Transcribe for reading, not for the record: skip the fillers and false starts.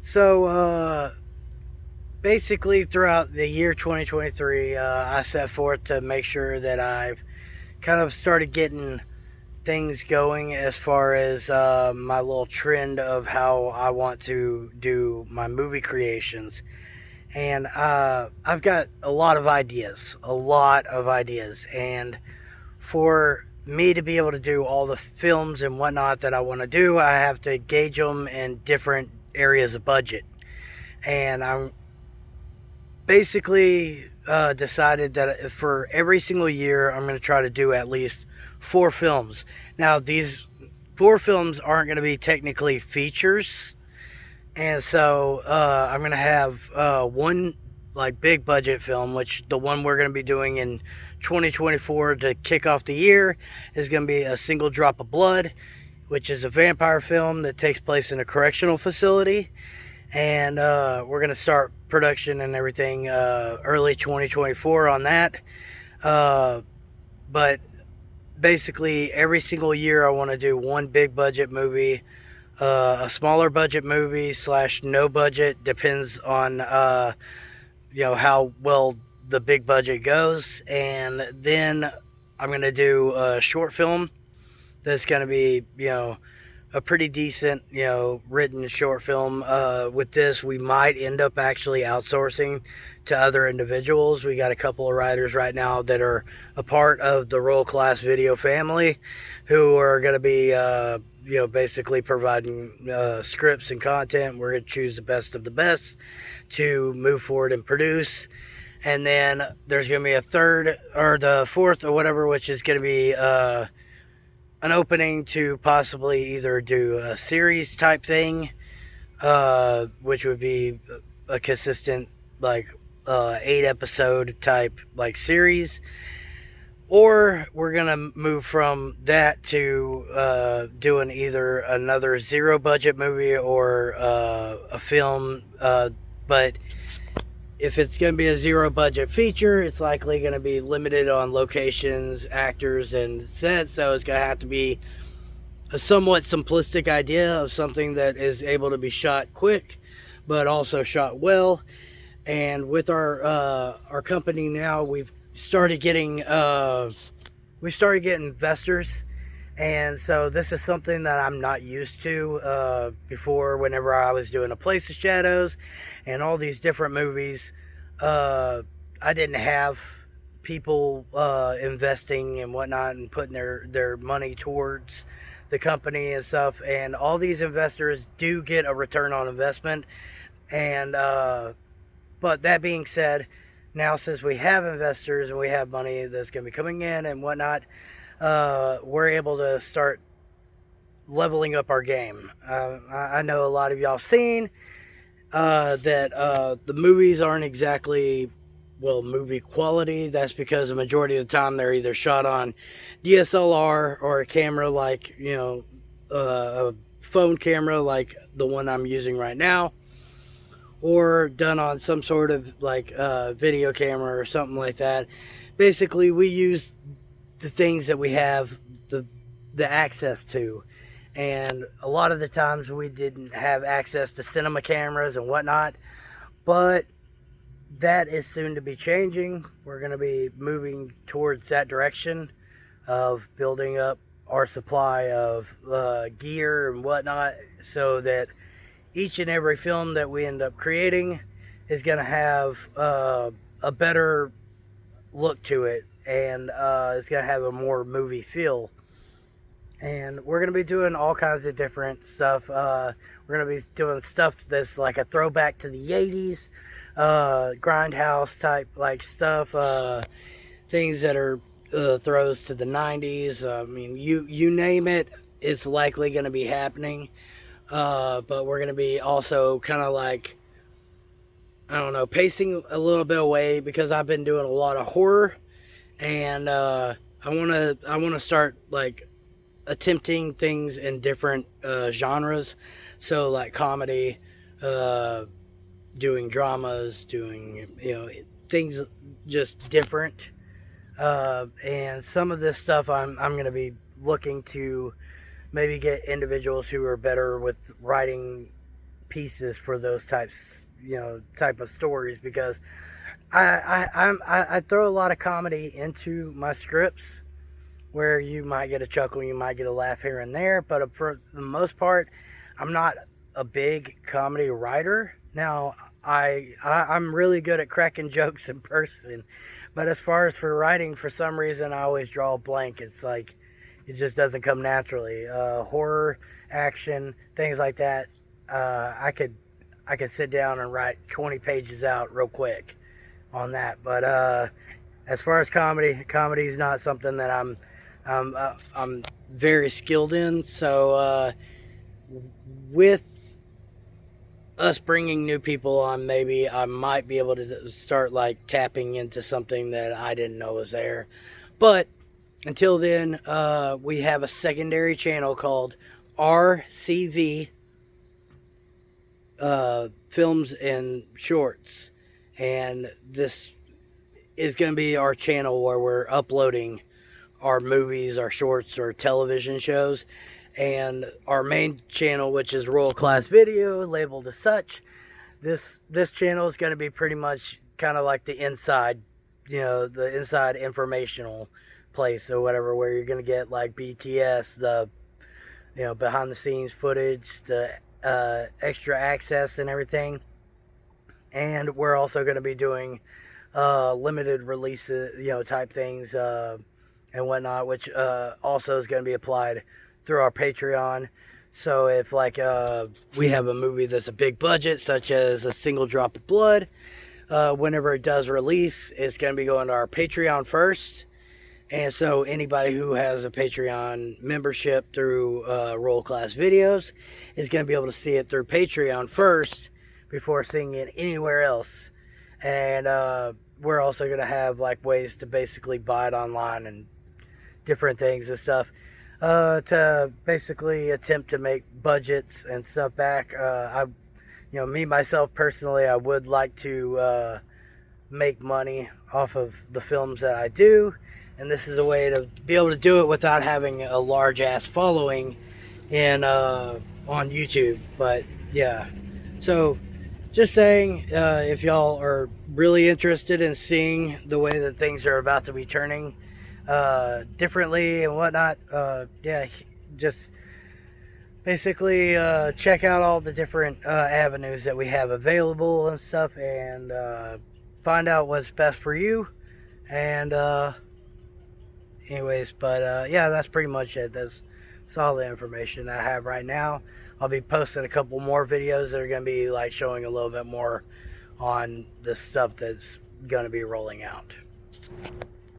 So, basically, throughout the year 2023, I set forth to make sure that I've kind of started getting things going as far as my little trend of how I want to do my movie creations. And I've got a lot of ideas. And for me to be able to do all the films and whatnot that I want to do, I have to gauge them in different areas of budget. And I'm basically decided that for every single year, I'm going to try to do at least four films. Now, these four films aren't going to be technically features, and so I'm going to have one like big budget film, which the one we're going to be doing in 2024 to kick off the year is going to be A Single Drop of Blood, which is a vampire film that takes place in a correctional facility, and we're going to start production and everything early 2024 on that. Uh, but basically, every single year I want to do one big budget movie, a smaller budget movie slash no budget, depends on how well the big budget goes, and then I'm going to do a short film that's going to be a pretty decent, written short film. With this, we might end up actually outsourcing to other individuals. We got a couple of writers right now that are a part of the Roll Class Video family who are going to be, basically providing scripts and content. We're going to choose the best of the best to move forward and produce. And then there's going to be a third or the fourth or whatever, which is going to be an opening to possibly either do a series type thing, which would be a consistent like 8 episode type like series, or we're gonna move from that to doing either another zero budget movie or a film. But if it's going to be a zero budget feature, it's likely going to be limited on locations, actors, and sets. So it's going to have to be a somewhat simplistic idea of something that is able to be shot quick, but also shot well. And with our company now, we've started getting investors. And so this is something that I'm not used to. Before, whenever I was doing A Place of Shadows and all these different movies, I didn't have people investing and whatnot and putting their money towards the company and stuff. And all these investors do get a return on investment. And but that being said, now since we have investors and we have money that's going to be coming in and whatnot, we're able to start leveling up our game. I know a lot of y'all seen that the movies aren't exactly, well, movie quality. That's because the majority of the time they're either shot on DSLR or a camera like, a phone camera like the one I'm using right now, or done on some sort of like video camera or something like that. Basically, we use the things that we have the access to, and a lot of the times we didn't have access to cinema cameras and whatnot, but that is soon to be changing. We're going to be moving towards that direction of building up our supply of gear and whatnot, so that each and every film that we end up creating is going to have a better look to it, and it's going to have a more movie feel. And we're going to be doing all kinds of different stuff. We're going to be doing stuff that's like a throwback to the 80s, grindhouse type like stuff, things that are throws to the 90s. I mean, you name it, it's likely going to be happening. But we're going to be also kind of like, I don't know, pacing a little bit away, because I've been doing a lot of horror, and I want to start like attempting things in different genres. So like comedy, doing dramas, doing things just different. And some of this stuff I'm going to be looking to maybe get individuals who are better with writing pieces for those type of stories, because I throw a lot of comedy into my scripts, where you might get a chuckle, you might get a laugh here and there, but for the most part, I'm not a big comedy writer. Now, I'm really good at cracking jokes in person, but as far as for writing, for some reason, I always draw a blank. It's like it just doesn't come naturally. Horror, action, things like that. I could sit down and write 20 pages out real quick on that. But as far as comedy is not something that I'm very skilled in. So with us bringing new people on, maybe I might be able to start like tapping into something that I didn't know was there. But until then, we have a secondary channel called RCV Films and Shorts, and this is going to be our channel where we're uploading our movies, our shorts, or television shows. And our main channel, which is Royal Class Video, labeled as such, this channel is going to be pretty much kind of like the inside, the inside informational place or whatever, where you're going to get like BTS, the behind the scenes footage, the extra access and everything. And we're also going to be doing limited releases, type things and whatnot, which also is going to be applied through our Patreon. So if like we have a movie that's a big budget, such as A Single Drop of Blood, whenever it does release, it's going to be going to our Patreon first. And so anybody who has a Patreon membership through Roll Class Videos is going to be able to see it through Patreon first before seeing it anywhere else. And we're also going to have like ways to basically buy it online and different things and stuff to basically attempt to make budgets and stuff back. Me myself personally, I would like to make money off of the films that I do. And this is a way to be able to do it without having a large ass following on YouTube. But yeah, so just saying, if y'all are really interested in seeing the way that things are about to be turning differently and whatnot, just basically check out all the different avenues that we have available and stuff, and find out what's best for you. And anyways, but yeah, that's pretty much it. That's all the information that I have right now. I'll be posting a couple more videos that are going to be like showing a little bit more on the stuff that's going to be rolling out.